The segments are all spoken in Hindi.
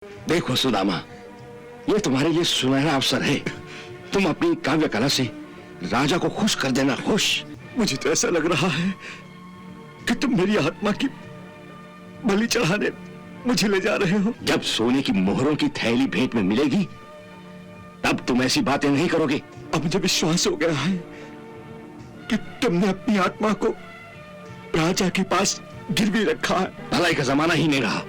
देखो सुदामा, ये तुम्हारे लिए सुनहरा अवसर है। तुम अपनी काव्य कला से राजा को खुश कर देना। खुश। मुझे तो ऐसा लग रहा है कि तुम मेरी आत्मा की बलि चढ़ाने मुझे ले जा रहे हो। जब सोने की मोहरों की थैली भेंट में मिलेगी तब तुम ऐसी बातें नहीं करोगे। अब मुझे विश्वास हो गया है कि तुमने अपनी आत्मा को राजा के पास गिरवी रखा है। भलाई का जमाना ही नहीं रहा।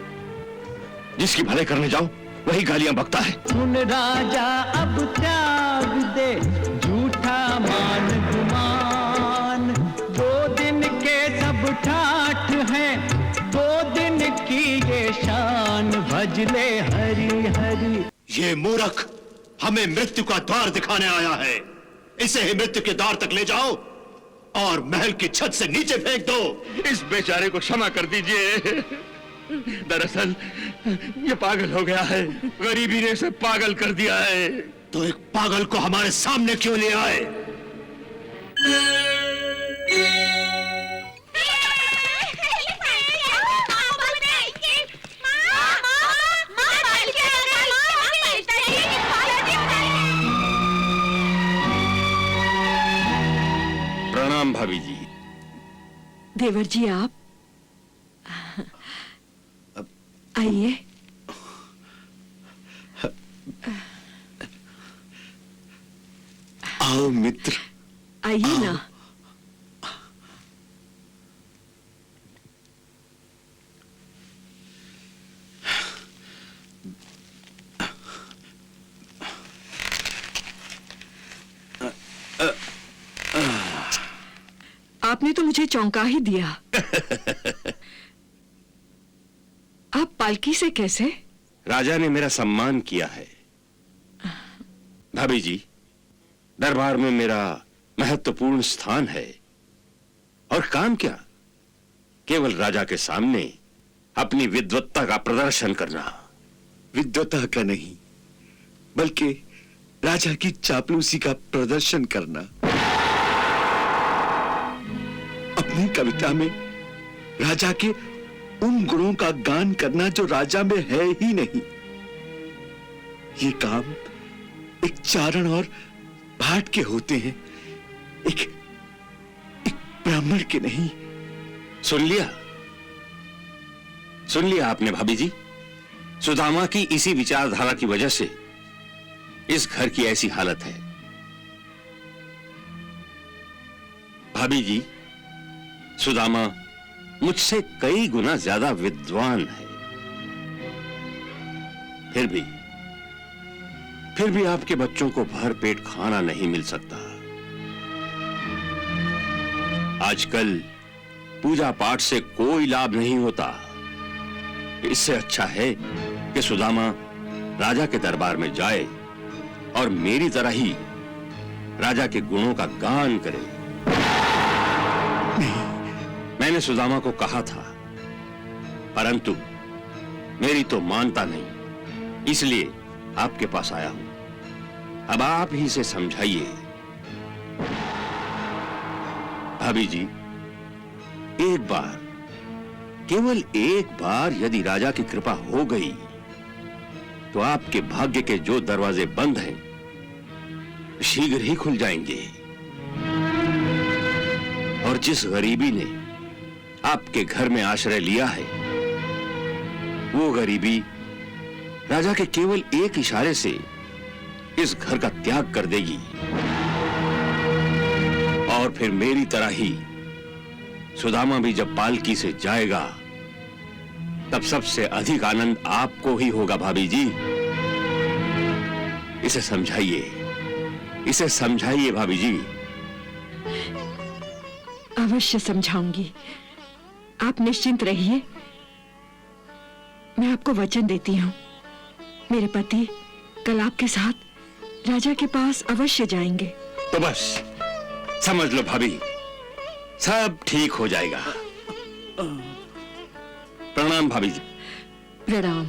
जिसकी भलाई करने जाओ वही गालियां बकता है। सुन राजा अब त्याग दे झूठा मान गुमान। 2 दिन के सब ठाठ हैं, 2 दिन की ये शान। भजले हरि हरि। ये मूर्ख हमें मृत्यु का द्वार दिखाने आया है। इसे ही मृत्यु के द्वार तक ले जाओ और महल की छत से नीचे फेंक दो। इस बेचारे को क्षमा कर दीजिए। दरअसल ये पागल हो गया है। गरीबी ने इसे पागल कर दिया है। तो एक पागल को हमारे सामने क्यों ले आए? प्रणाम भाभी जी। देवर जी आप आइए। आओ मित्र, आइए ना। आपने तो मुझे चौंका ही दिया। आप पालकी से कैसे? राजा ने मेरा सम्मान किया है। भाभी जी, दरबार में मेरा महत्वपूर्ण स्थान है और काम क्या, केवल राजा के सामने अपनी विद्वत्ता का प्रदर्शन करना। विद्वता का नहीं बल्कि राजा की चापलूसी का प्रदर्शन करना। अपनी कविता में राजा के उन गुणों का गान करना जो राजा में है ही नहीं। ये काम एक चारण और भाट के होते हैं, एक ब्राह्मण के नहीं। सुन लिया आपने भाभी जी। सुदामा की इसी विचारधारा की वजह से इस घर की ऐसी हालत है। भाभी जी, सुदामा मुझसे कई गुना ज्यादा विद्वान है। फिर भी आपके बच्चों को भर पेट खाना नहीं मिल सकता। आजकल पूजा पाठ से कोई लाभ नहीं होता। इससे अच्छा है कि सुदामा राजा के दरबार में जाए और मेरी तरह ही राजा के गुणों का गान करे। मैंने सुदामा को कहा था, परंतु मेरी तो मानता नहीं, इसलिए आपके पास आया हूं। अब आप ही से समझाइए। भाभी जी, एक बार, केवल एक बार यदि राजा की कृपा हो गई तो आपके भाग्य के जो दरवाजे बंद हैं शीघ्र ही खुल जाएंगे। और जिस गरीबी ने आपके घर में आश्रय लिया है, वो गरीबी राजा के केवल एक इशारे से इस घर का त्याग कर देगी। और फिर मेरी तरह ही सुदामा भी जब पालकी से जाएगा तब सबसे अधिक आनंद आपको ही होगा। भाभी जी, इसे समझाइए भाभी जी। अवश्य समझाऊंगी, आप निश्चिंत रहिए। मैं आपको वचन देती हूँ, मेरे पति कल आपके साथ राजा के पास अवश्य जाएंगे। तो बस समझ लो भाभी, सब ठीक हो जाएगा। प्रणाम भाभी जी। प्रणाम।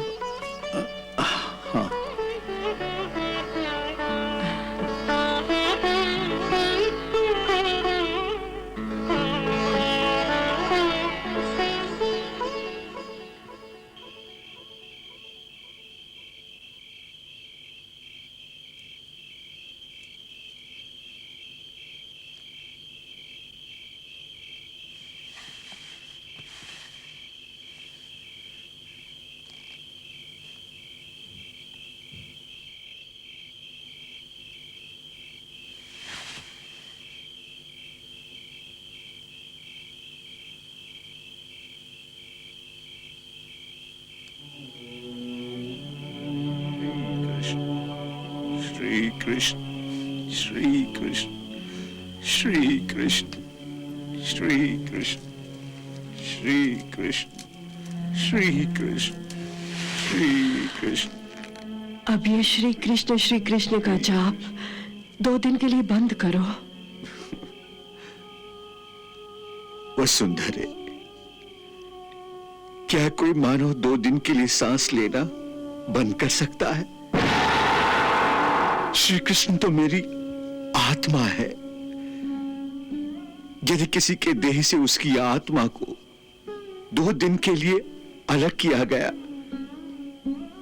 कृष्ण श्री कृष्ण श्री कृष्ण श्री कृष्ण श्री कृष्ण श्री कृष्ण श्री कृष्ण। अब ये श्री कृष्ण का जाप 2 दिन के लिए बंद करो। वसुंधरे, क्या कोई मानव 2 दिन के लिए सांस लेना बंद कर सकता है? श्री कृष्ण तो मेरी आत्मा है। यदि किसी के देह से उसकी आत्मा को 2 दिन के लिए अलग किया गया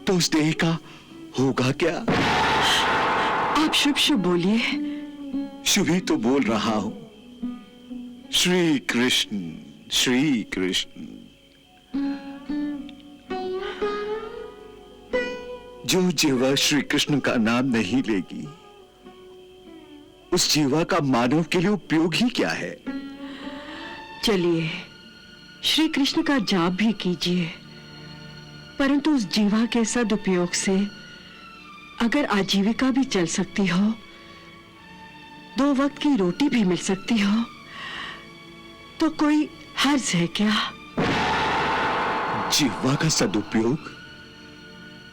तो उस देह का होगा क्या? आप शुभ शुभ बोलिए। शुभ ही तो बोल रहा हूं। श्री कृष्ण श्री कृष्ण। जो जीवा श्री कृष्ण का नाम नहीं लेगी, उस जीवा का मानव के लिए उपयोग ही क्या है? चलिए, श्री कृष्ण का जाप भी कीजिए, परंतु उस जीवा के सदुपयोग से अगर आजीविका भी चल सकती हो, 2 वक्त की रोटी भी मिल सकती हो, तो कोई हर्ज है क्या? जीवा का सदुपयोग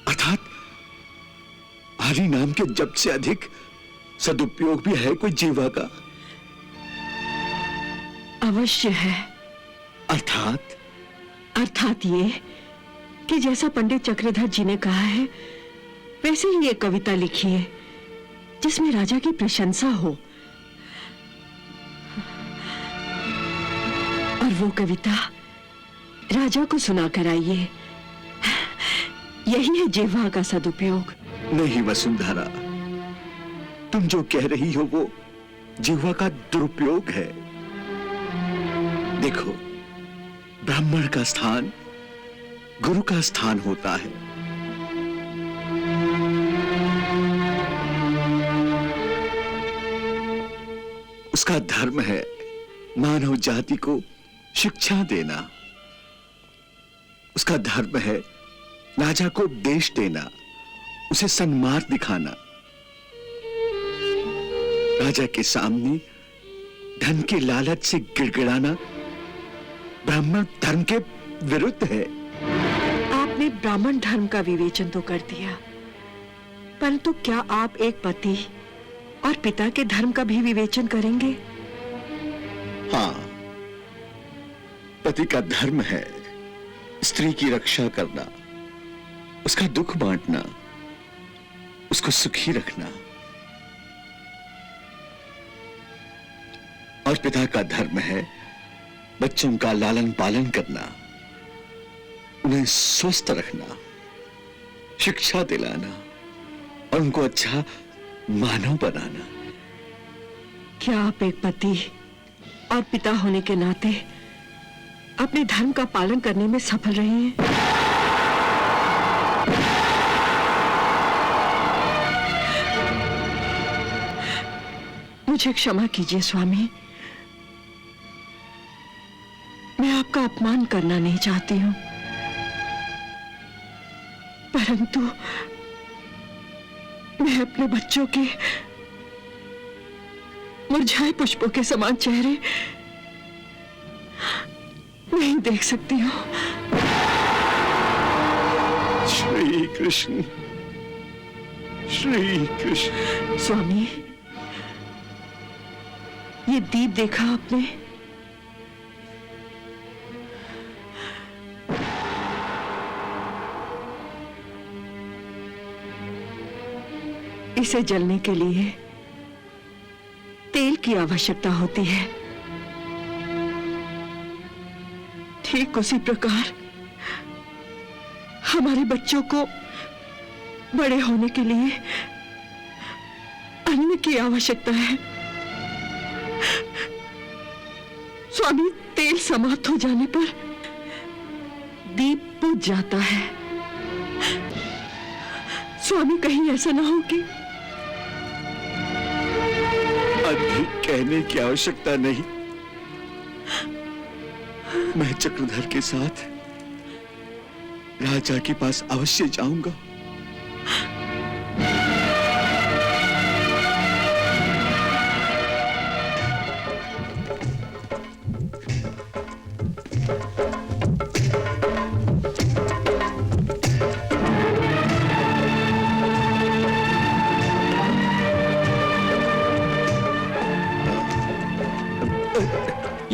अर्थात हरि नाम के जप से अधिक सदुपयोग भी है कोई जीवा का? अवश्य है। अर्थात ये कि जैसा पंडित चक्रधर जी ने कहा है, वैसे ही ये कविता लिखी है जिसमें राजा की प्रशंसा हो, और वो कविता राजा को सुनाकर आइए। यही है जिह्वा का सदुपयोग। नहीं वसुंधरा, तुम जो कह रही हो वो जिह्वा का दुरुपयोग है। देखो, ब्राह्मण का स्थान गुरु का स्थान होता है। उसका धर्म है मानव जाति को शिक्षा देना। उसका धर्म है राजा को उपदेश देना, उसे सन्मार्ग दिखाना। राजा के सामने धन के लालच से गिड़गिड़ाना ब्राह्मण धर्म के विरुद्ध है। आपने ब्राह्मण धर्म का विवेचन तो कर दिया, परंतु क्या आप एक पति और पिता के धर्म का भी विवेचन करेंगे? हाँ, पति का धर्म है स्त्री की रक्षा करना, उसका दुख बांटना, उसको सुखी रखना। और पिता का धर्म है बच्चों का लालन पालन करना, उन्हें स्वस्थ रखना, शिक्षा दिलाना और उनको अच्छा मानव बनाना। क्या आप एक पति और पिता होने के नाते अपने धर्म का पालन करने में सफल रहे हैं? मुझे क्षमा कीजिए स्वामी, मैं आपका अपमान करना नहीं चाहती हूं, परंतु मैं अपने बच्चों के मुरझाए पुष्पों के समान चेहरे नहीं देख सकती हूं। श्री कृष्ण श्री कृष्ण। स्वामी, ये दीप देखा आपने? इसे जलने के लिए तेल की आवश्यकता होती है। ठीक उसी प्रकार हमारे बच्चों को बड़े होने के लिए अन्न की आवश्यकता है। स्वामी, तेल समाप्त हो जाने पर दीप बुझ जाता है। स्वामी, कहीं ऐसा ना हो कि अधिक कहने की आवश्यकता नहीं। मैं चक्रधर के साथ राजा के पास अवश्य जाऊंगा।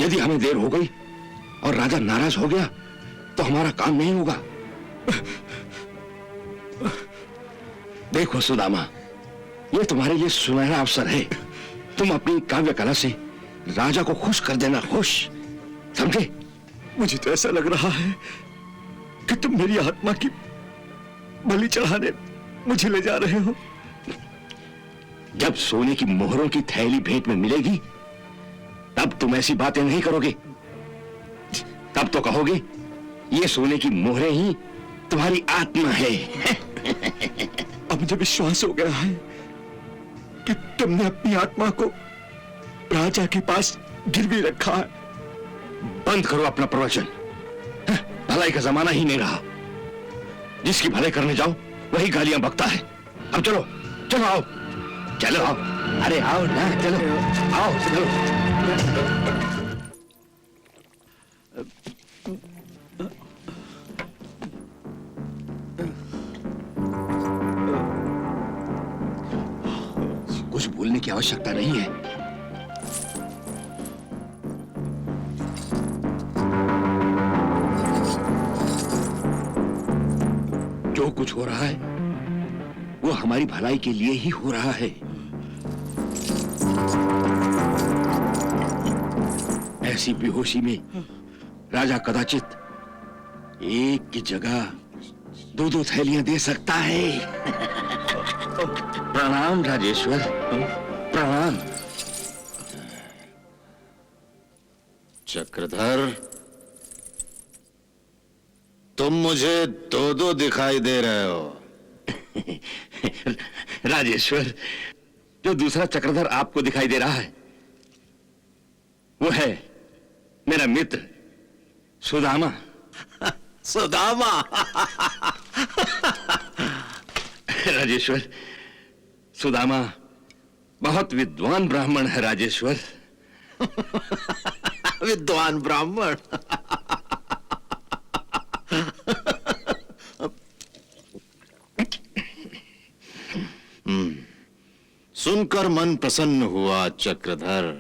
यदि हमें देर हो गई और राजा नाराज हो गया तो हमारा काम नहीं होगा। देखो सुदामा, ये तुम्हारे लिए सुनहरा अवसर है। तुम अपनी काव्य कला से राजा को खुश कर देना, खुश, समझे? मुझे तो ऐसा लग रहा है कि तुम मेरी आत्मा की बलि चढ़ाने मुझे ले जा रहे हो। जब सोने की मोहरों की थैली भेंट में मिलेगी तब तुम ऐसी बातें नहीं करोगे। तब तो कहोगे ये सोने की मोहरें ही तुम्हारी आत्मा है। अब मुझे विश्वास हो गया है कि तुमने अपनी आत्मा को राजा के पास गिरवी रखा है। बंद करो अपना प्रवचन। भलाई का जमाना ही नहीं रहा। जिसकी भलाई करने जाओ वही गालियां बकता है। अब चलो चलो, आओ, चलो आओ, अरे आओ ना, चलो आओ, चलो। कुछ बोलने की आवश्यकता नहीं है। जो कुछ हो रहा है वो हमारी भलाई के लिए ही हो रहा है। ऐसी बेहोशी में राजा कदाचित एक की जगह दो दो थैलियां दे सकता है। प्रणाम राजेश्वर, प्रणाम। चक्रधर, तुम मुझे दो दो दिखाई दे रहे हो। राजेश्वर, जो दूसरा चक्रधर आपको दिखाई दे रहा है वो है मेरा मित्र सुदामा। सुदामा? राजेश्वर, सुदामा बहुत विद्वान ब्राह्मण है राजेश्वर। विद्वान ब्राह्मण? सुनकर मन प्रसन्न हुआ चक्रधर।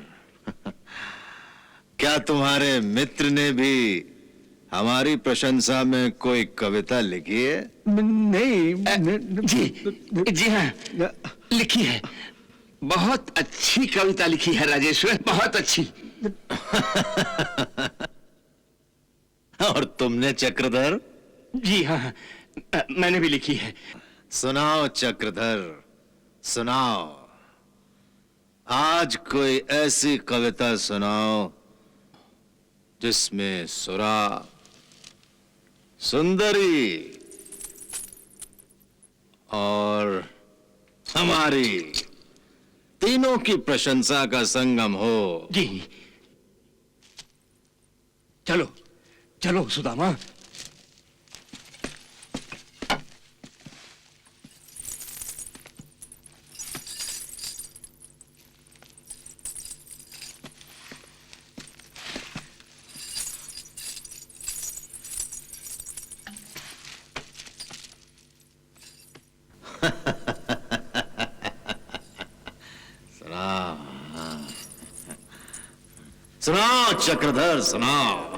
क्या तुम्हारे मित्र ने भी हमारी प्रशंसा में कोई कविता लिखी है? नहीं। जी हाँ, लिखी है। बहुत अच्छी कविता लिखी है राजेश्वर, बहुत अच्छी। और तुमने चक्रधर? जी हाँ, मैंने भी लिखी है। सुनाओ चक्रधर, सुनाओ। आज कोई ऐसी कविता सुनाओ जिसमें सुरा, सुंदरी और हमारी तीनों की प्रशंसा का संगम हो। जी, चलो चलो सुदामा। सुनाओ चक्रधर, सुनाओ।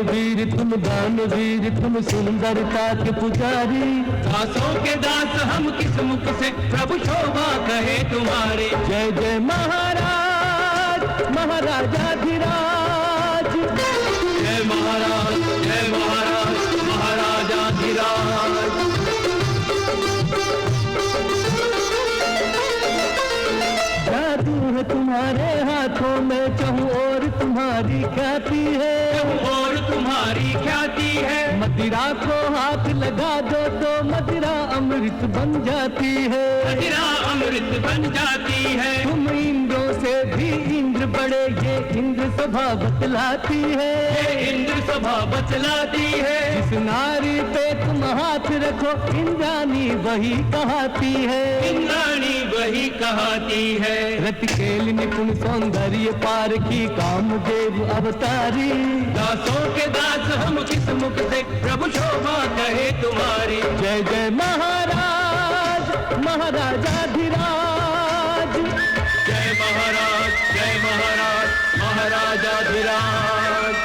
वीर तुम दानवीर, तुम सुंदरता के पुजारी, दासों के दास हम किस मुख से प्रभु शोभा कहे तुम्हारे। जय जय महाराज महाराजाधिराज, जय महाराज महाराजाधिराज। जादू है तुम्हारे हाथों में, चहु और तुम्हारी ख्याति है, और तुम्हारी ख्याति है। मदिरा को हाथ लगा दो तो मदिरा अमृत बन जाती है, मदिरा अमृत बन जाती है। तुम इंद्रों इंद्रों से भी इंद्र बड़े, ये इंद्र सभा बतलाती है, ये इंद्र सभा बतलाती है। जिस नारी पे तुम हाथ रखो इंद्राणी वही कहाती है, इंद्राणी वही कहाती है। रति खेल निपुण सौंदर्य पार की कामदेव अवतारी, दासों के दास हम किस मुख से प्रभु शोभा कहे तुम्हारी। जय जय महाराज महाराजाधिराज, जय महाराज महाराजाधिराज।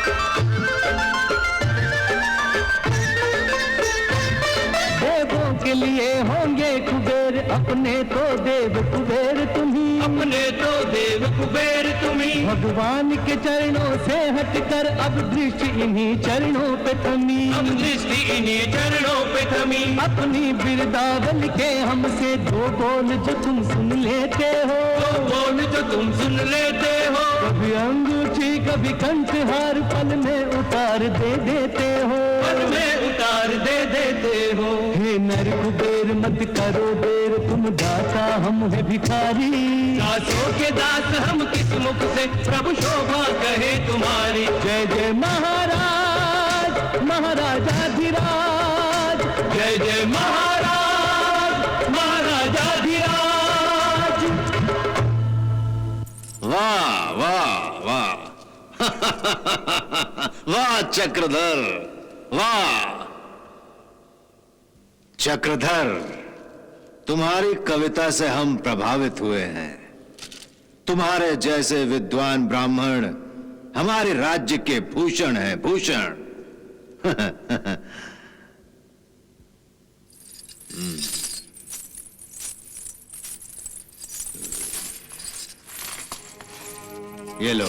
देवों के लिए होंगे कुबेर, अपने तो देव कुबेर तुम्ही, अपने तो देव कुबेर तुम्ही। भगवान के चरणों से हटकर अब दृष्टि इन्हीं चरणों पे थमी, अब दृष्टि इन्हीं चरणों पे थमी। अपनी बिरदावल के हमसे दो बोल जो तुम सुन लेते हो, दो बोल जो तुम सुन लेते हो। कभी अंगूठी कभी कंठहार पल में उतार दे देते हो, पल में उतार दे देते हो। हे नर कुबेर मत करो देर, तुम दाता हम है भिखारी। दासों के दास हम किस मुख से प्रभु शोभा कहे तुम्हारी। जय जय महाराज महाराजाधिराज, जय जय महाराज महाराजाधिराज। वाह वाह वाह वाह चक्रधर, वाह चक्रधर, तुम्हारी कविता से हम प्रभावित हुए हैं। तुम्हारे जैसे विद्वान ब्राह्मण हमारे राज्य के भूषण हैं, भूषण। ये लो।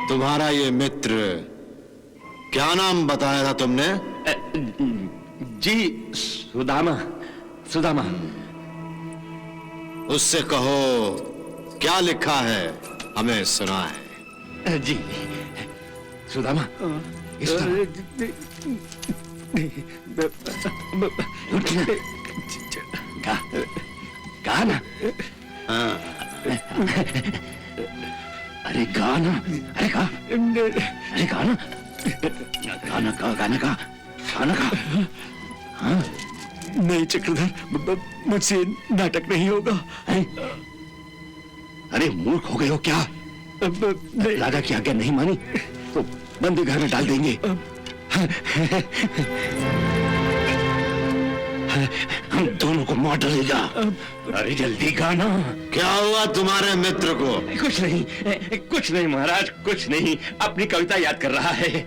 तुम्हारा ये मित्र क्या नाम बताया था तुमने? जी सुदामा, सुदामा। उससे कहो क्या लिखा है हमें सुनाए। जी सुदामा, इस तरह उठना, गा ना। अरे गाना, अरे गा, अरे गाना, गाना का, गाना का, गाना का। हाँ नहीं चक्रधर, मुझसे नाटक नहीं होगा। अरे मूर्ख हो गए हो क्या? राजा की आज्ञा नहीं मानी तो बंदी घर में डाल देंगे। हम दोनों को मार डालेगा। अरे जल्दी गाना। क्या हुआ तुम्हारे मित्र को? कुछ नहीं, कुछ नहीं महाराज, कुछ नहीं, अपनी कविता याद कर रहा है।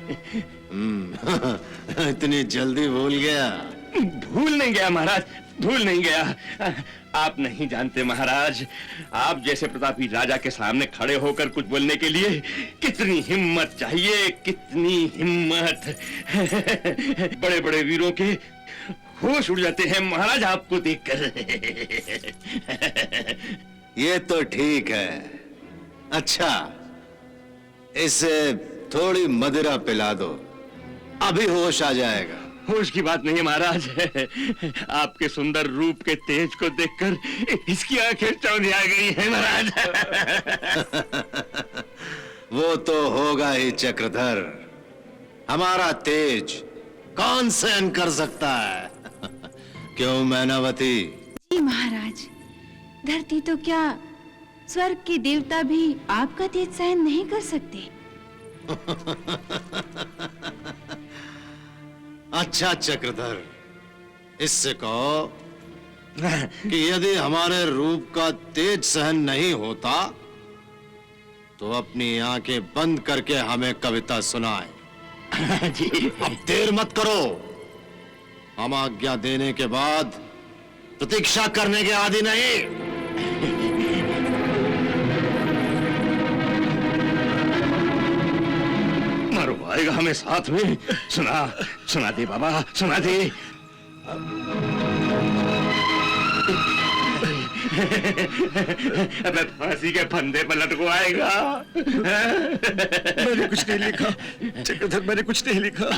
इतनी जल्दी भूल गया? भूल नहीं गया महाराज, भूल नहीं गया। आप नहीं जानते महाराज, आप जैसे प्रतापी राजा के सामने खड़े होकर कुछ बोलने के लिए कितनी हिम्मत चाहिए, कितनी हिम्मत। बड़े बड़े वीरों के होश उड़ जाते हैं महाराज आपको देखकर। ये तो ठीक है। अच्छा, इसे थोड़ी मदिरा पिला दो, अभी होश आ जाएगा। होश की बात नहीं है महाराज, आपके सुंदर रूप के तेज को देखकर इसकी आंखें चौंधिया गई हैं महाराज। वो तो होगा ही चक्रधर, हमारा तेज कौन सहन कर सकता है? क्यों मैनावती? जी महाराज, धरती तो क्या स्वर्ग के देवता भी आपका तेज सहन नहीं कर सकते। अच्छा चक्रधर, इससे कहो कि यदि हमारे रूप का तेज सहन नहीं होता तो अपनी आंखें बंद करके हमें कविता सुनाए। जी अब देर मत करो, हम आज्ञा देने के बाद प्रतीक्षा करने के आदि नहीं। मरवाएगा हमें साथ में। सुना, सुना दे बाबा, सुना दे। मैं फांसी के फंदे पर लटकवाएगा। मैंने कुछ नहीं लिखा चक्रधर, मैंने कुछ नहीं लिखा।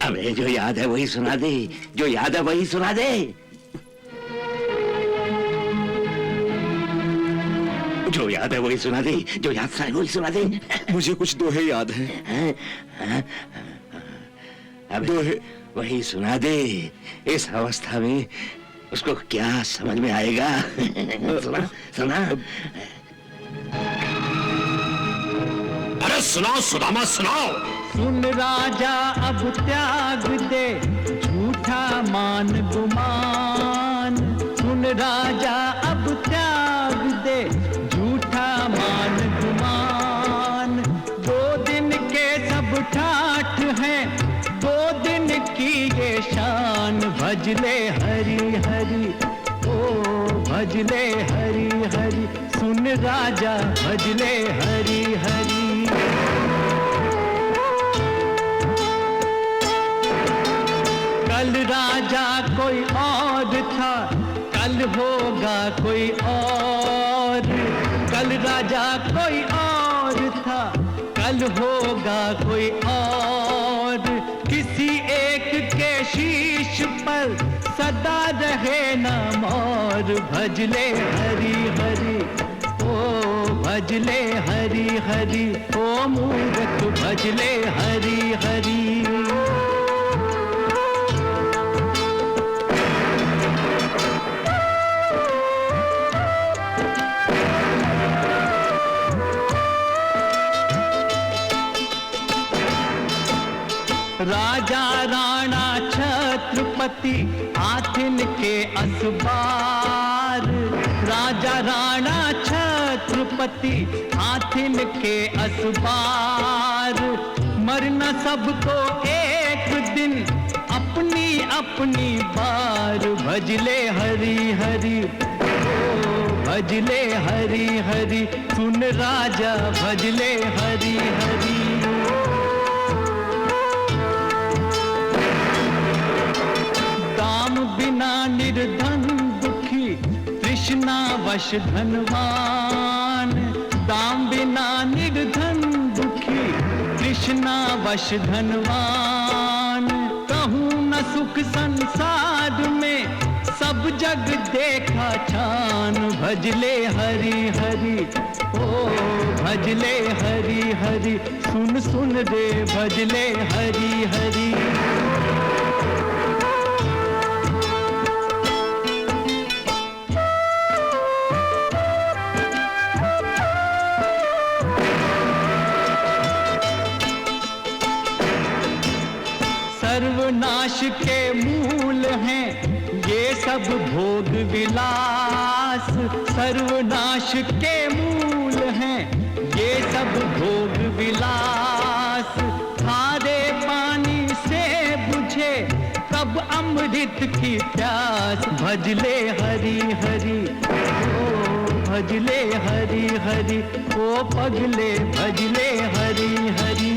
अबे जो याद है वही सुना दे, जो याद है वही सुना दे। जो याद है वही सुना दे, जो याद है वही सुना दे। मुझे कुछ दोहे याद हैं। अब दोहे वही सुना दे। इस अवस्था में उसको क्या समझ में आएगा? सुना सुना। अरे सुनाओ सुदामा सुनाओ। सुन राजा अब त्याग दे झूठा मान गुमान। सुन राजा अब त्याग दे झूठा मान गुमान। 2 दिन के सब ठाठ हैं, 2 दिन की ये शान। भजले हरि हरि ओ भजले हरि हरि। सुन राजा भजले हरि हरि। कल राजा कोई और था, कल होगा कोई और। कल राजा कोई और था, कल होगा कोई और। किसी एक के शीश पर सदा रहे नाम और। भजले हरि हरि ओ भजले हरि हरि। ओ मूर्ख भजले हरि हरि। राजा राणा छत्रपति आथिन के असबार। राजा राणा छत्रपति आथिन के असबार। मरना सबको एक दिन अपनी अपनी बार। भजले हरि हरि ओ भजले हरि हरि। सुन राजा भजले हरि हरि। बिना निर्धन दुखी तृष्णा वश धनवान। दाम बिना निर्धन दुखी तृष्णा वश धनवान। कहूँ न सुख संसार में सब जग देखा छान। भजले हरि हरि ओ भजले हरि हरि। सुन सुन रे भजले हरि हरि। सर्वनाश के मूल हैं ये सब भोग विलास। सर्वनाश के मूल हैं ये सब भोग विलास। खारे पानी से बुझे कब अमृत की प्यास। भजले हरि हरि ओ भजले हरि हरि। ओ पगले भजले हरि हरि।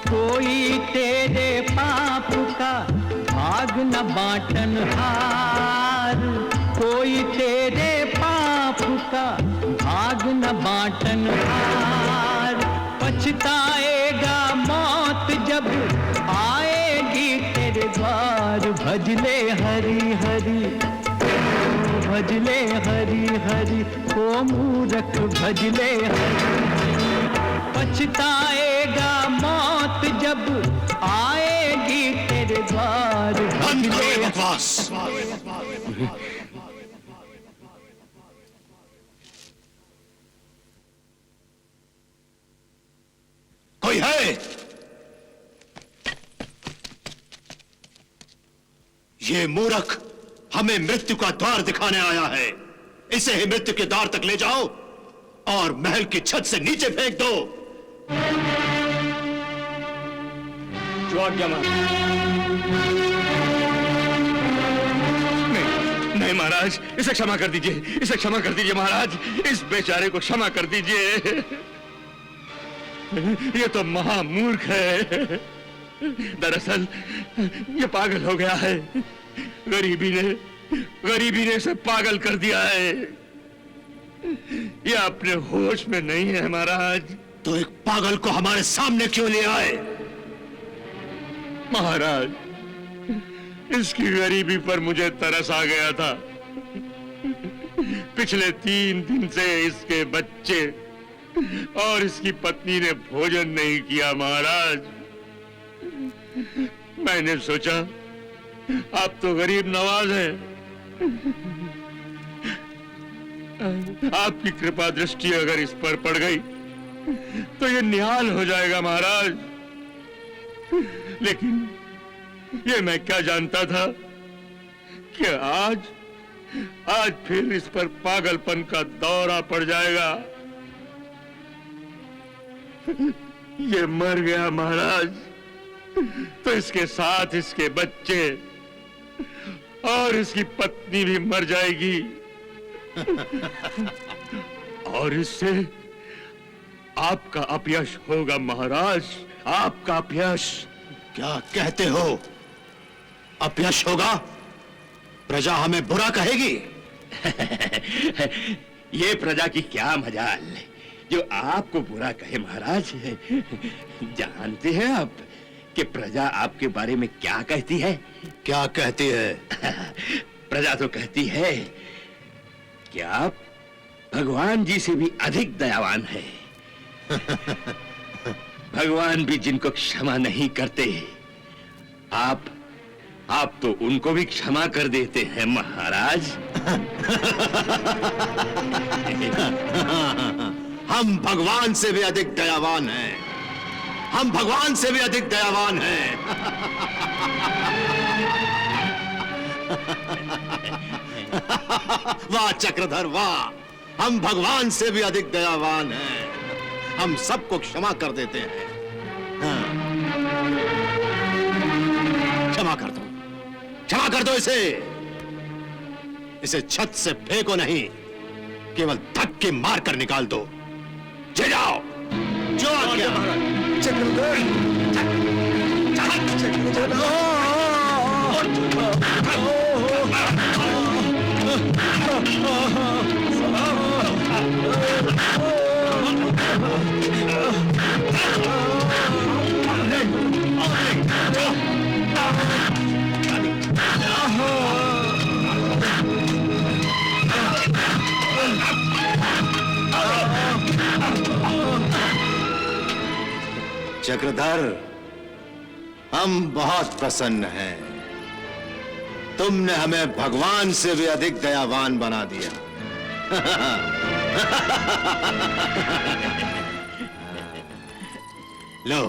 कोई तेरे पाप का भाग न बांटन हार। कोई तेरे पाप का भाग न बांटन हार। पछताएगा मौत जब आएगी तेरे द्वार। भजले हरि हरि भजले हरि हरि। ओ मूर्ख भजले हरि हरि। पछताएगा मौत जब आएगी तेरे द्वार। बंद करो ये बकवास। कोई है? ये मूर्ख हमें मृत्यु का द्वार दिखाने आया है। इसे ही मृत्यु के द्वार तक ले जाओ और महल की छत से नीचे फेंक दो। नहीं महाराज, इसे क्षमा कर दीजिए, इसे क्षमा कर दीजिए महाराज। इस बेचारे को क्षमा कर दीजिए। ये तो महामूर्ख है। दरअसल ये पागल हो गया है। गरीबी ने इसे पागल कर दिया है। ये अपने होश में नहीं है महाराज। तो एक पागल को हमारे सामने क्यों ले आए? महाराज, इसकी गरीबी पर मुझे तरस आ गया था। पिछले 3 दिन से इसके बच्चे और इसकी पत्नी ने भोजन नहीं किया महाराज। मैंने सोचा आप तो गरीब नवाज हैं, आपकी कृपा दृष्टि अगर इस पर पड़ गई तो ये निहाल हो जाएगा महाराज। लेकिन ये मैं क्या जानता था कि आज फिर इस पर पागलपन का दौरा पड़ जाएगा। ये मर गया महाराज, तो इसके साथ इसके बच्चे और इसकी पत्नी भी मर जाएगी। और इससे आपका अपयश होगा महाराज, आपका अपयश। क्या कहते हो? अपयश होगा? प्रजा हमें बुरा कहेगी? ये प्रजा की क्या मजाल जो आपको बुरा कहे महाराज। जानते हैं आप कि प्रजा आपके बारे में क्या कहती है? क्या कहती है? प्रजा तो कहती है कि आप भगवान जी से भी अधिक दयावान है। भगवान भी जिनको क्षमा नहीं करते, आप तो उनको भी क्षमा कर देते हैं महाराज। हम भगवान से भी अधिक दयावान हैं। हम भगवान से भी अधिक दयावान हैं। वाह चक्रधर वाह, हम भगवान से भी अधिक दयावान हैं। हम सबको क्षमा कर देते हैं। हाँ। क्षमा कर दो, क्षमा कर दो इसे छत से फेंको नहीं, केवल धक्के मार कर निकाल दो। जे जाओ जो आज्ञा। चक्रधर, हम बहुत प्रसन्न हैं। तुमने हमें भगवान से भी अधिक दयावान बना दिया। लो,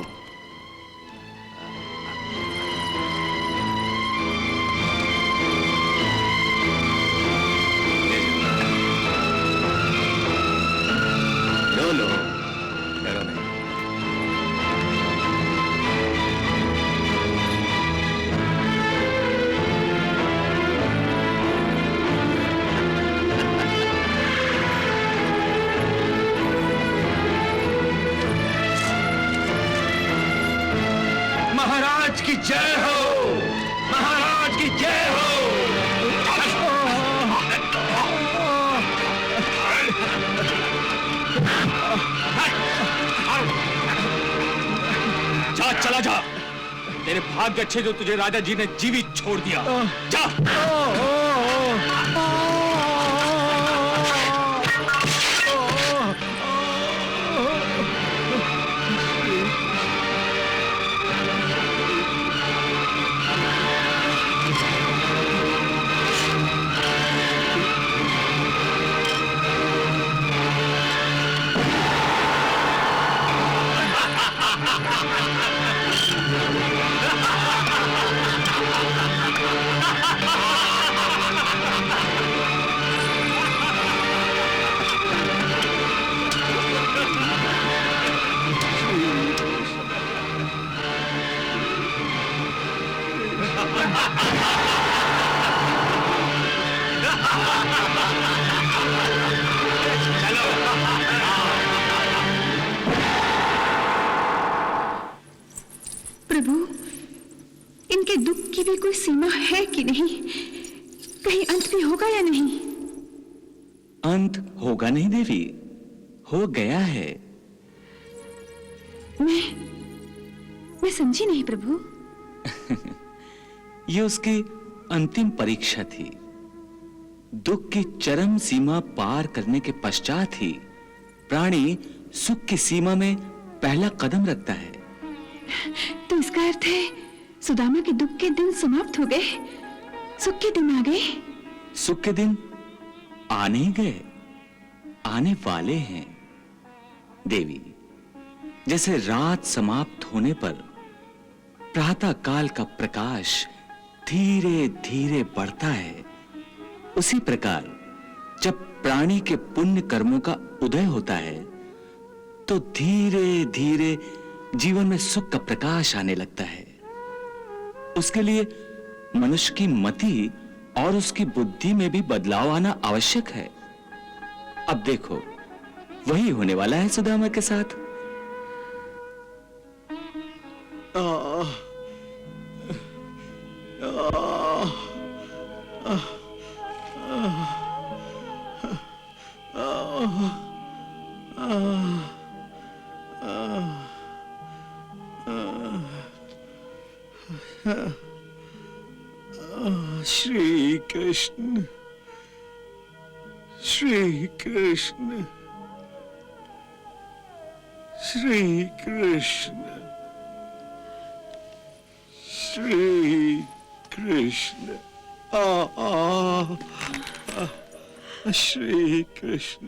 लो लो, डरो नहीं। महाराज की जय हो, महाराज की जय हो। जा, चला जा। तेरे भाग्य अच्छे जो तुझे राजा जी ने जीवित छोड़ दिया। जा। भी कोई सीमा है कि नहीं? कहीं अंत भी होगा या नहीं? अंत होगा नहीं देवी, हो गया है। मैं समझी नहीं प्रभु। ये उसकी अंतिम परीक्षा थी। दुख की चरम सीमा पार करने के पश्चात ही प्राणी सुख की सीमा में पहला कदम रखता है। तो इसका अर्थ है सुदामा के दुख के दिन समाप्त हो गए, सुख के दिन आ गए। सुख के दिन आने ही गए, आने वाले हैं देवी। जैसे रात समाप्त होने पर प्रातः काल का प्रकाश धीरे धीरे बढ़ता है, उसी प्रकार जब प्राणी के पुण्य कर्मों का उदय होता है तो धीरे धीरे जीवन में सुख का प्रकाश आने लगता है। उसके लिए मनुष्य की मति और उसकी बुद्धि में भी बदलाव आना आवश्यक है। अब देखो, वही होने वाला है सुदामा के साथ। श्री कृष्ण, श्री कृष्ण, श्री कृष्ण, श्री कृष्ण, श्री कृष्ण,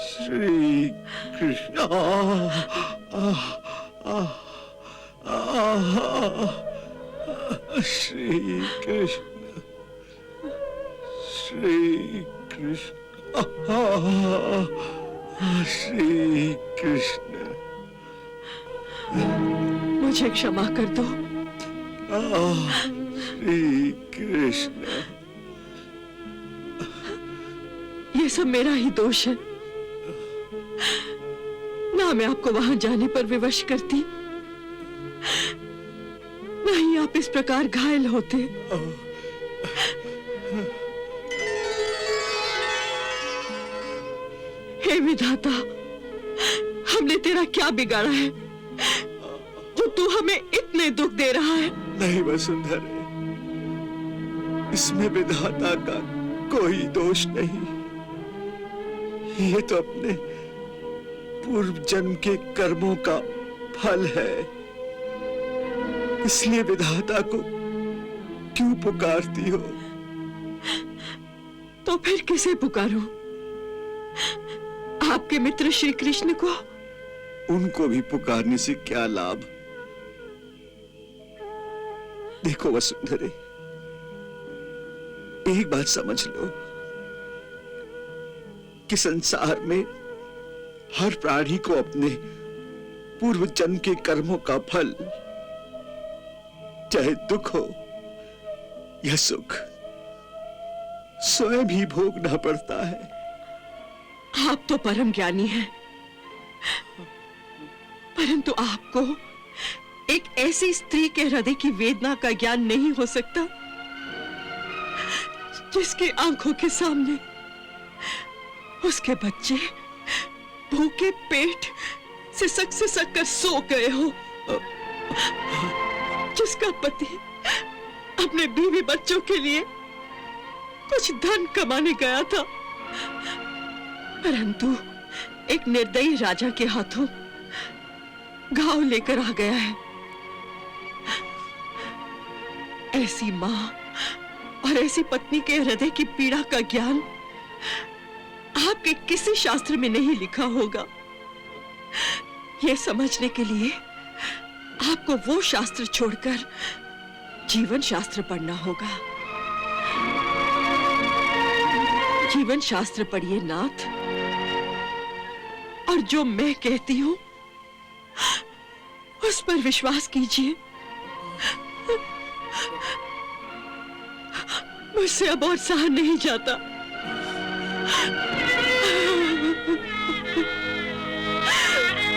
श्री कृष्ण, श्री कृष्ण, श्री कृष्ण, श्री कृष्ण, मुझे क्षमा कर दो। श्री कृष्ण। ये सब मेरा ही दोष है। ना मैं आपको वहां जाने पर विवश करती, नहीं आप इस प्रकार घायल होते। हे विधाता, हमने तेरा क्या बिगाड़ा है जो तू हमें इतने दुख दे रहा है? नहीं वसुंधरे, इसमें विधाता का कोई दोष नहीं। ये तो अपने पूर्व जन्म के कर्मों का फल है। इसलिए विधाता को क्यों पुकारती हो? तो फिर किसे पुकारूं? आपके मित्र श्री कृष्ण को? उनको भी पुकारने से क्या लाभ? देखो वसुंधरे, एक बात समझ लो कि संसार में हर प्राणी को अपने पूर्व जन्म के कर्मों का फल, चाहे दुख हो या सुख, स्वयं ही भोगना पड़ता है। आप तो परम ज्ञानी हैं, परंतु आपको एक ऐसी स्त्री के हृदय की वेदना का ज्ञान नहीं हो सकता जिसकी आंखों के सामने उसके बच्चे भूखे पेट सिसक कर सो गए हो, जिसका पति अपने बीवी बच्चों के लिए कुछ धन कमाने गया था, परंतु एक निर्दयी राजा के हाथों घाव लेकर आ गया है। ऐसी मां और ऐसी पत्नी के हृदय की पीड़ा का ज्ञान आपके किसी शास्त्र में नहीं लिखा होगा। यह समझने के लिए आपको वो शास्त्र छोड़कर जीवन शास्त्र पढ़ना होगा। जीवन शास्त्र पढ़िए नाथ, और जो मैं कहती हूं उस पर विश्वास कीजिए। मुझसे अब और सहा नहीं जाता।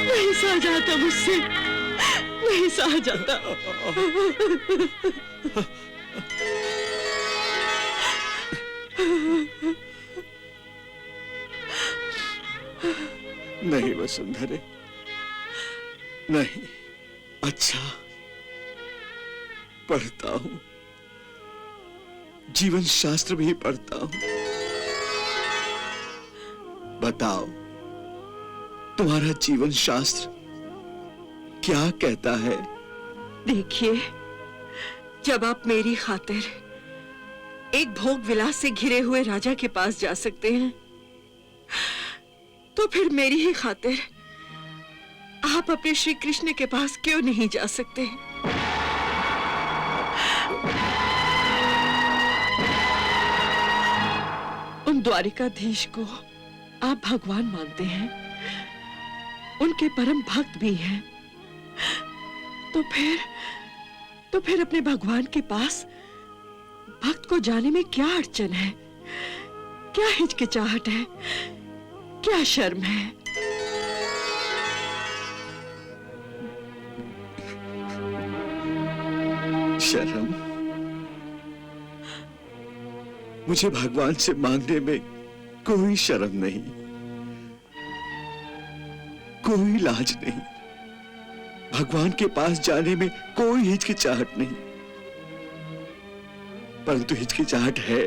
नहीं सहा जाता मुझसे। नहीं सहा जाता। नहीं वसुंधरे, नहीं। अच्छा, पढ़ता हूं, जीवन शास्त्र भी पढ़ता हूं। बताओ, तुम्हारा जीवन शास्त्र क्या कहता है? देखिए, जब आप मेरी खातिर एक भोग विलास से घिरे हुए राजा के पास जा सकते हैं, तो फिर मेरी ही खातिर आप अपने श्री कृष्ण के पास क्यों नहीं जा सकते? उन द्वारिकाधीश को आप भगवान मानते हैं, उनके परम भक्त भी हैं, तो फिर अपने भगवान के पास भक्त को जाने में क्या अड़चन है? क्या हिचकिचाहट है? क्या शर्म है? शर्म? मुझे भगवान से मांगने में कोई शर्म नहीं, कोई लाज नहीं। भगवान के पास जाने में कोई हिचकिचाहट नहीं, परंतु हिचकिचाहट है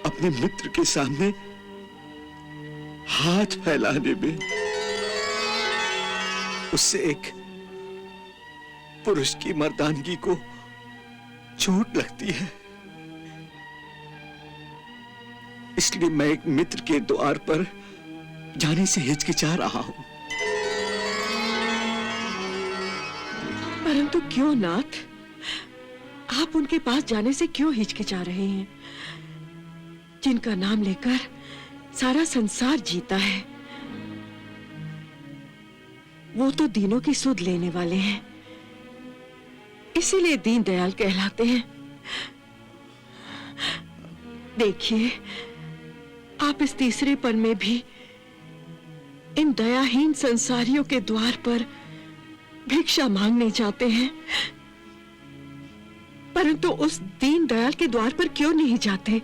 अपने मित्र के सामने हाथ फैलाने में। उससे एक पुरुष की मर्दानगी को चोट लगती है। इसलिए मैं एक मित्र के द्वार पर जाने से हिचकिचा रहा हूं। परंतु क्यों नाथ, आप उनके पास जाने से क्यों हिचकिचा रहे हैं, जिनका नाम लेकर सारा संसार जीता है? वो तो दीनों की सुध लेने वाले हैं, इसीलिए दीनदयाल कहलाते हैं। देखिए, आप इस तीसरे पल में भी इन दयाहीन संसारियों के द्वार पर भिक्षा मांगने जाते हैं, परंतु उस दीनदयाल के द्वार पर क्यों नहीं जाते?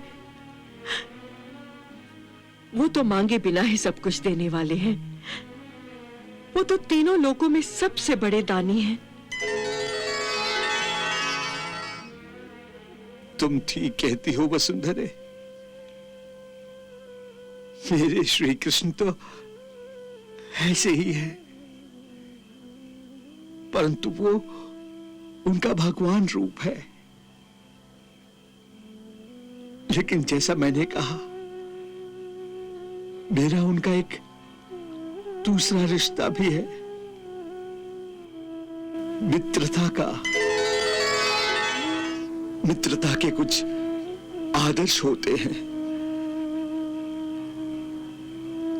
वो तो मांगे बिना ही सब कुछ देने वाले हैं। वो तो तीनों लोकों में सबसे बड़े दानी हैं। तुम ठीक कहती हो वसुंधरे। मेरे श्री कृष्ण तो ऐसे ही है, परंतु वो उनका भगवान रूप है। लेकिन जैसा मैंने कहा, मेरा उनका एक दूसरा रिश्ता भी है, मित्रता का। मित्रता के कुछ आदर्श होते हैं।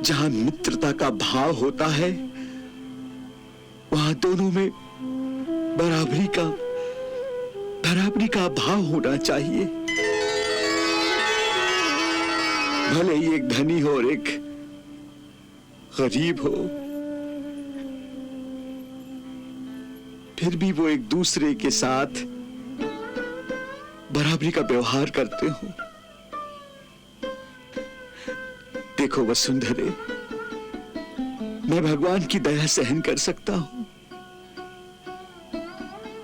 जहां मित्रता का भाव होता है, वहां दोनों में बराबरी का भाव होना चाहिए। भले ही एक धनी हो और एक गरीब हो, फिर भी वो एक दूसरे के साथ बराबरी का व्यवहार करते हो। देखो वसुंधरे, मैं भगवान की दया सहन कर सकता हूं,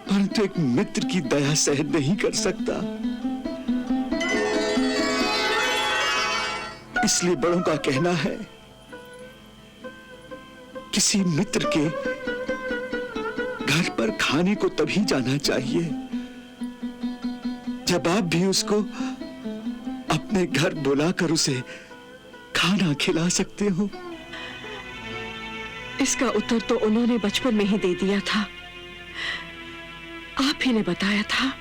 परंतु एक मित्र की दया सहन नहीं कर सकता। इसलिए बड़ों का कहना है, किसी मित्र के घर पर खाने को तभी जाना चाहिए जब आप भी उसको अपने घर बुलाकर उसे खाना खिला सकते हो। इसका उत्तर तो उन्होंने बचपन में ही दे दिया था। आप ही ने बताया था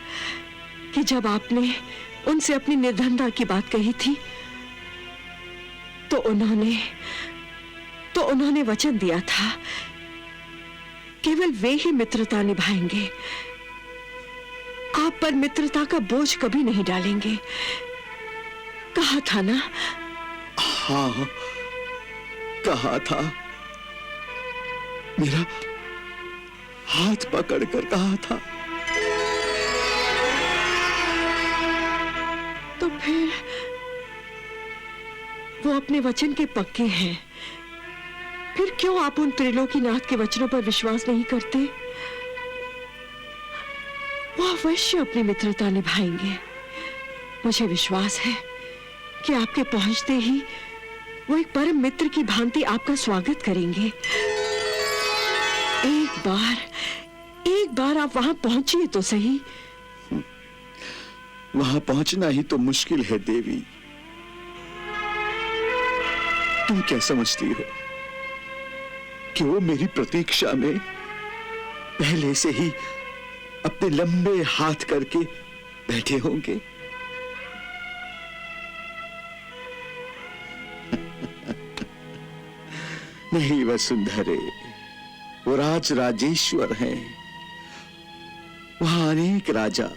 कि जब आपने उनसे अपनी निर्धनता की बात कही थी, तो उन्होंने वचन दिया था केवल वे ही मित्रता निभाएंगे, आप पर मित्रता का बोझ कभी नहीं डालेंगे। कहा था ना? हाँ, कहा था। हाथ पकड़कर कहा था। तो फिर वो अपने वचन के पक्के हैं, फिर क्यों आप उन त्रिलोकीनाथ के वचनों पर विश्वास नहीं करते? वो अवश्य अपनी मित्रता निभाएंगे। मुझे विश्वास है कि आपके पहुंचते ही वो एक परम मित्र की भांति आपका स्वागत करेंगे। एक बार आप वहां पहुंचिए तो सही। वहां पहुंचना ही तो मुश्किल है देवी। तुम क्या समझती हो कि वो मेरी प्रतीक्षा में पहले से ही अपने लंबे हाथ करके बैठे होंगे? नहीं वसुंधरे, वो राजेश्वर हैं। वहां अनेक राजा,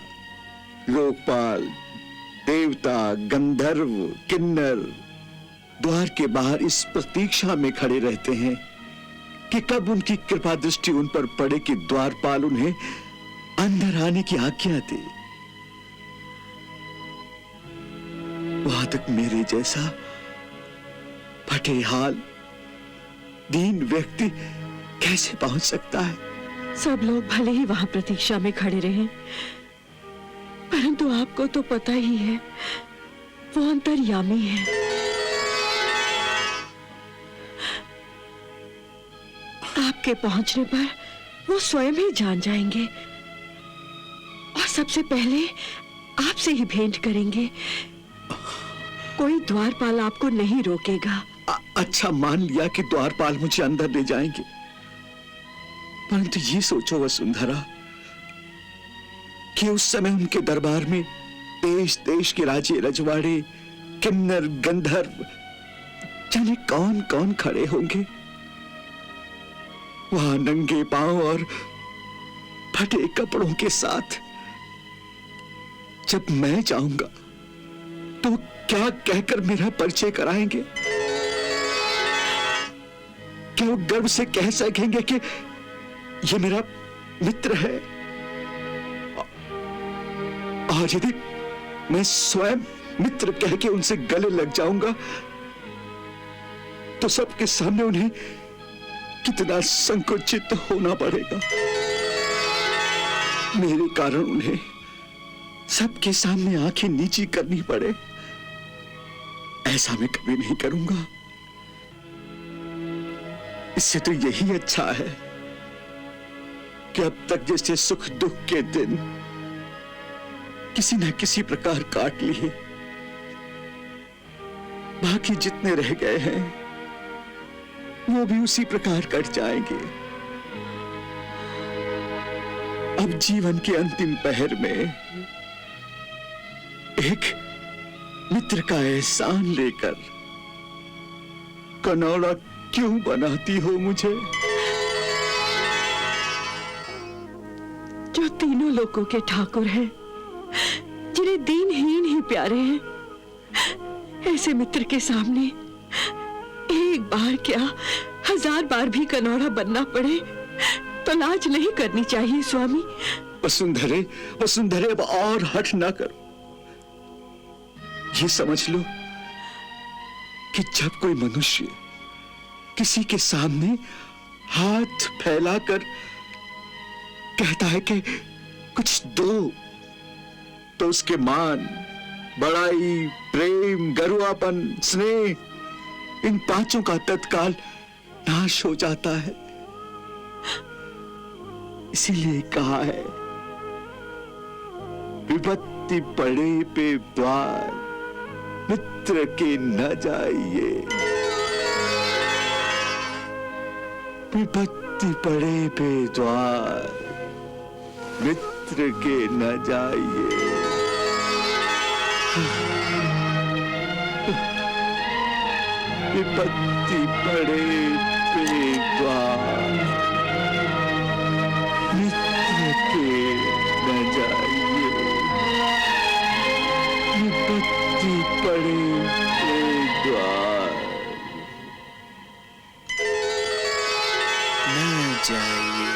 लोकपाल, देवता, गंधर्व, किन्नर द्वार के बाहर इस प्रतीक्षा में खड़े रहते हैं कि कब उनकी कृपा दृष्टि उन पर पड़े कि द्वारपाल उन्हें अंदर आने की आज्ञा दे। वहां तक मेरे जैसा फटे हाल दीन व्यक्ति कैसे पहुंच सकता है? सब लोग भले ही वहां प्रतीक्षा में खड़े रहें, परंतु आपको तो पता ही है वो अंतर्यामी है। आपके पहुंचने पर वो स्वयं ही जान जाएंगे और सबसे पहले आपसे ही भेंट करेंगे। कोई द्वारपाल आपको नहीं रोकेगा। अच्छा, मान लिया कि द्वारपाल मुझे अंदर ले जाएंगे, परंतु ये सोचो वसुंधरा कि उस समय उनके दरबार में देश देश के राजे रजवाड़े, किन्नर, गंधर्व जाने कौन कौन खड़े होंगे। वहां नंगे पांव और फटे कपड़ों के साथ जब मैं जाऊंगा तो क्या कहकर मेरा परिचय कराएंगे? क्या वो गर्व से कह सकेंगे कि ये मेरा मित्र है? और यदि मैं स्वयं मित्र कह के उनसे गले लग जाऊंगा तो सबके सामने उन्हें कितना संकुचित होना पड़ेगा। मेरे कारण उन्हें सबके सामने आंखें नीची करनी पड़े, ऐसा मैं कभी नहीं करूंगा। इससे तो यही अच्छा है कि अब तक जैसे सुख दुख के दिन किसी न किसी प्रकार काट लिए, बाकी जितने रह गए हैं वो भी उसी प्रकार कट जाएंगे। अब जीवन के अंतिम पहर में एक मित्र का एहसान लेकर कनौड़ा क्यों बनाती हो मुझे? जो तीनों लोगों के ठाकुर हैं, जिन्हें दीनहीन ही प्यारे हैं, ऐसे मित्र के सामने एक बार क्या 1000 बार भी कनौड़ा बनना पड़े तो लाज नहीं करनी चाहिए स्वामी। वसुंधरे, वसुंधरे, अब और हठ ना करो। ये समझ लो कि जब कोई मनुष्य किसी के सामने हाथ फैलाकर कहता है कि कुछ दो, तो उसके मान, बड़ाई, प्रेम, गरुआपन, स्नेह, इन पांचों का तत्काल नाश हो जाता है। इसीलिए कहा है, विपत्ति पड़े पे द्वार मित्र के न जाइए। विपत्ति पड़े पे द्वार मित्र के न जाइए। विपत्ति पड़े पे द्वार मित्र के न जाइए। विपत्ति पड़े पे द्वार न जाइए।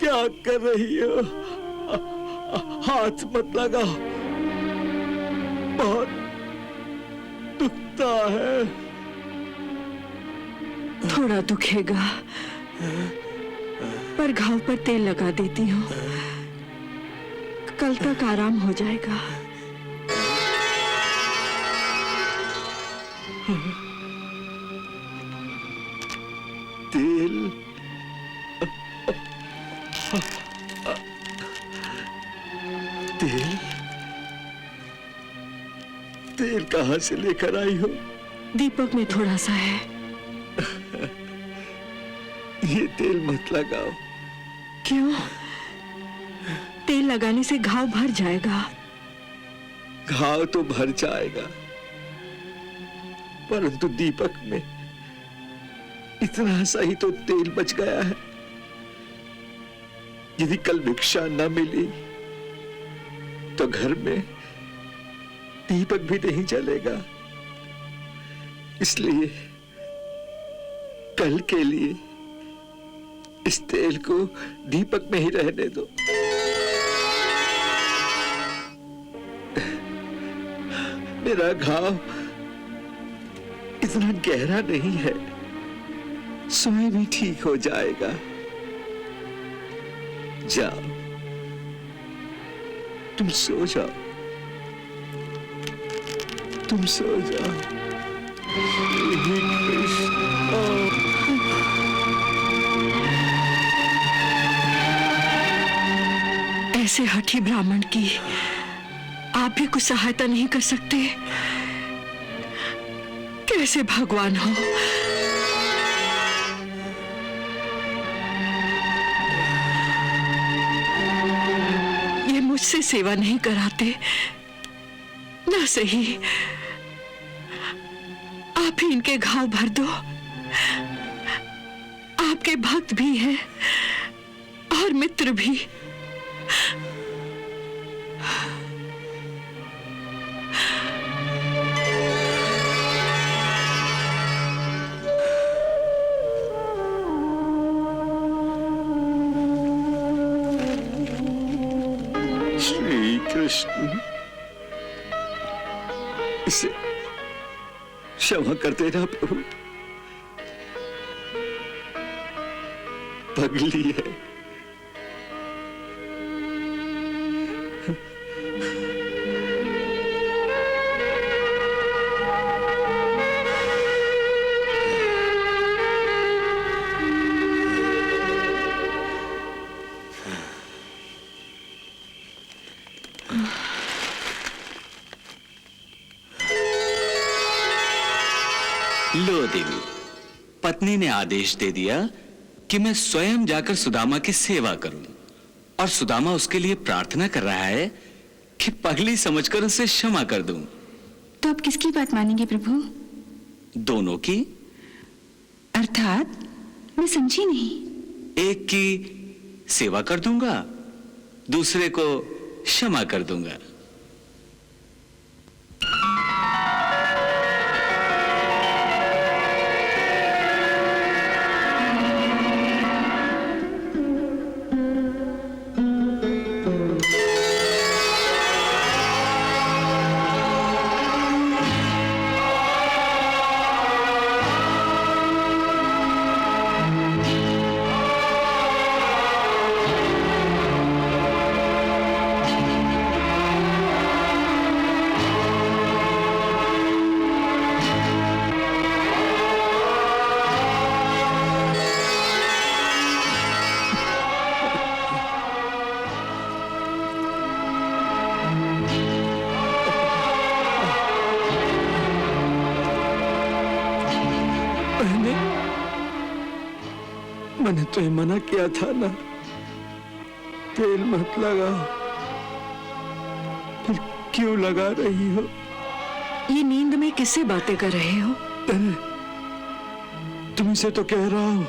क्या कर रही हो? हाथ मत लगाओ, बहुत दुखता है। थोड़ा दुखेगा, पर घाव पर तेल लगा देती हूँ, कल तक आराम हो जाएगा। तेल? तेल? तेल कहाँ से लेकर आई हो? दीपक में थोड़ा सा है। ये तेल मत लगाओ। क्यों? तेल लगाने से घाव भर जाएगा। घाव तो भर जाएगा, परंतु दीपक में इतना सा ही तो तेल बच गया है। यदि कल भिक्षा न मिली तो घर में दीपक भी नहीं जलेगा। इसलिए कल के लिए इस तेल को दीपक में ही रहने दो। मेरा घाव इतना गहरा नहीं है, स्वयं ही ठीक हो जाएगा। जाओ, तुम सो जाओ, तुम सो जाओ। हे कृष्ण। ऐसे हठी ब्राह्मण की आप भी कुछ सहायता नहीं कर सकते? कैसे भगवान हो? ये मुझसे सेवा नहीं कराते ना सही। आप ही इनके घाव भर दो। आपके भक्त भी हैं और मित्र भी। श्री कृष्ण, इसे क्षमा कर देना प्रभु। पगली है। लो देवी, पत्नी ने आदेश दे दिया कि मैं स्वयं जाकर सुदामा की सेवा करूं, और सुदामा उसके लिए प्रार्थना कर रहा है कि पगली समझकर उसे क्षमा कर दूं। तो आप किसकी बात मानेंगे प्रभु? दोनों की। अर्थात मैं समझी नहीं। एक की सेवा कर दूंगा, दूसरे को क्षमा कर दूंगा। तुम्हें मना किया था ना, तेल मत लगाओ, फिर क्यों लगा रही हो? ये नींद में किससे बातें कर रहे हो? तुम्हें से तो कह रहा हूं,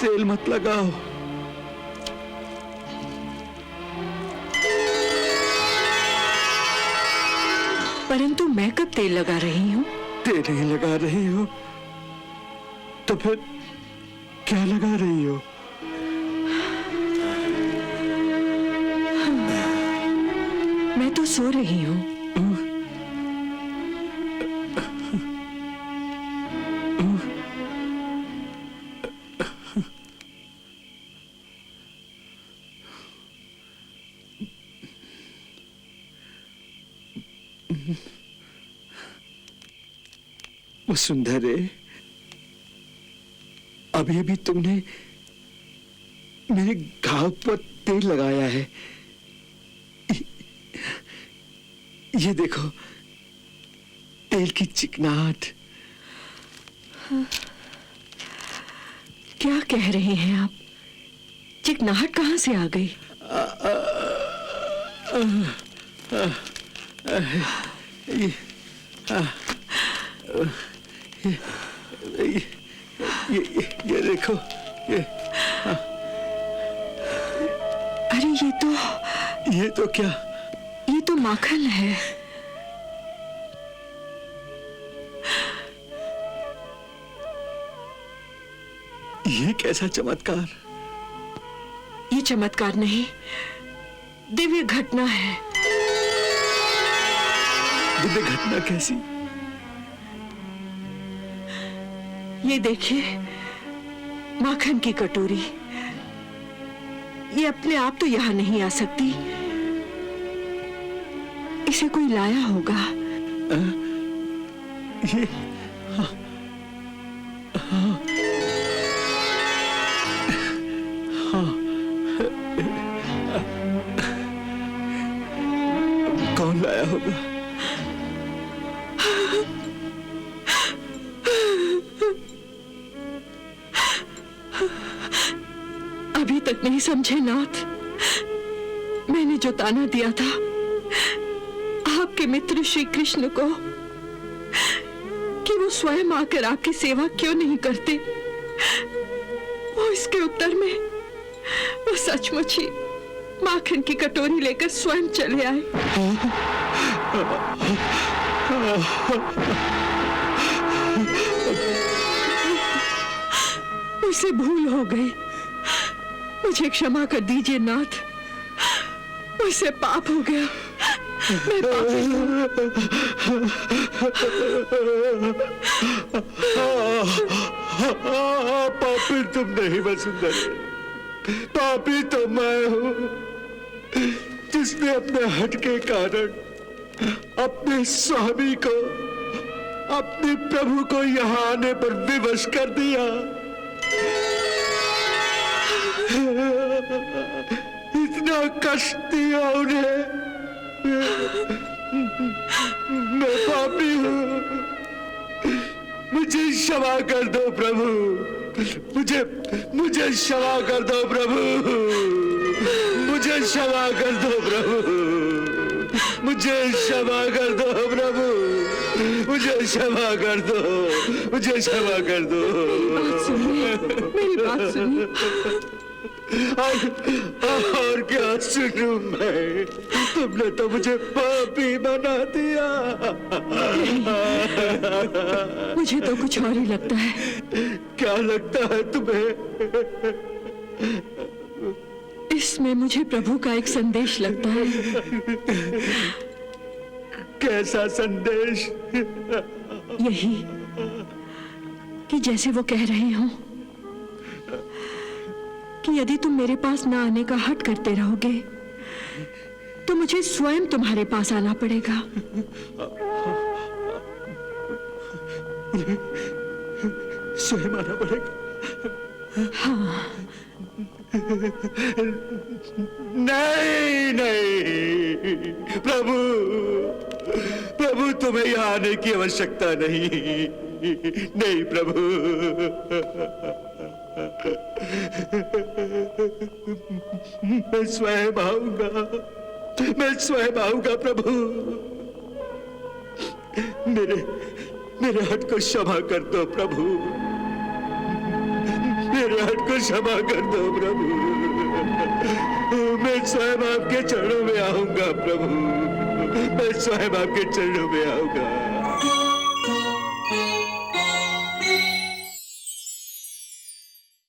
तेल मत लगाओ। परंतु मैं कब तेल लगा रही हूँ? तेल नहीं लगा रही हो तो फिर क्या लगा रही हो? मैं तो सो रही हूँ। वसुंधरे, अभी अभी तुमने मेरे घाव पर तेल लगाया है। ये देखो, तेल की चिकनाहट। क्या कह रहे हैं आप? चिकनाहट कहाँ से आ गई? ये देखो, ये अरे ये तो क्या? ये तो माखन है। ये कैसा चमत्कार? ये चमत्कार नहीं, दिव्य घटना है। दिव्य घटना कैसी? ये देखिए, माखन की कटोरी। ये अपने आप तो यहां नहीं आ सकती, इसे कोई लाया होगा। ये कौन लाया होगा? अभी तक नहीं समझे नाथ? मैंने जो ताना दिया था आपके मित्र श्री कृष्ण को कि वो स्वयं आकर आपकी सेवा क्यों नहीं करते, वो इसके उत्तर में वो सचमुच ही माखन की कटोरी लेकर स्वयं चले आए। मुझसे भूल हो गई, मुझे क्षमा कर दीजिए नाथ। मुझसे पाप हो गया, मैं पापी हूँ। पापी तुम नहीं वसुंधरा, पापी तो मैं हूँ, जिसने अपने हट के कारण अपने स्वामी को, अपने प्रभु को यहाँ आने पर विवश कर दिया। इतना कष्ट दिया उन्हें। मैं पापी हूँ, मुझे क्षमा कर दो प्रभु, मुझे क्षमा कर दो प्रभु, मुझे क्षमा कर दो प्रभु, मुझे क्षमा कर दो प्रभु, मुझे क्षमा कर दो, मुझे क्षमा कर दो। मेरी बात सुनिए। और क्या सुनूं मैं? तुमने तो मुझे पापी बना दिया। मुझे तो कुछ और ही लगता है। क्या लगता है तुम्हें? इसमें मुझे प्रभु का एक संदेश लगता है। कैसा संदेश? यही कि जैसे वो कह रहे हो कि यदि तुम मेरे पास ना आने का हट करते रहोगे तो मुझे स्वयं तुम्हारे पास आना पड़ेगा। स्वयं आना पड़ेगा? हाँ। नहीं नहीं प्रभु, प्रभु तुम्हें यहाँ आने की आवश्यकता नहीं, नहीं प्रभु। मैं स्वयं आऊंगा, मैं स्वयं आऊंगा प्रभु। मेरे हट को क्षमा कर दो प्रभु, मेरे हट को क्षमा कर दो प्रभु। मैं स्वयं आपके चरणों में आऊंगा प्रभु, मैं स्वयं आपके चरणों में आऊंगा।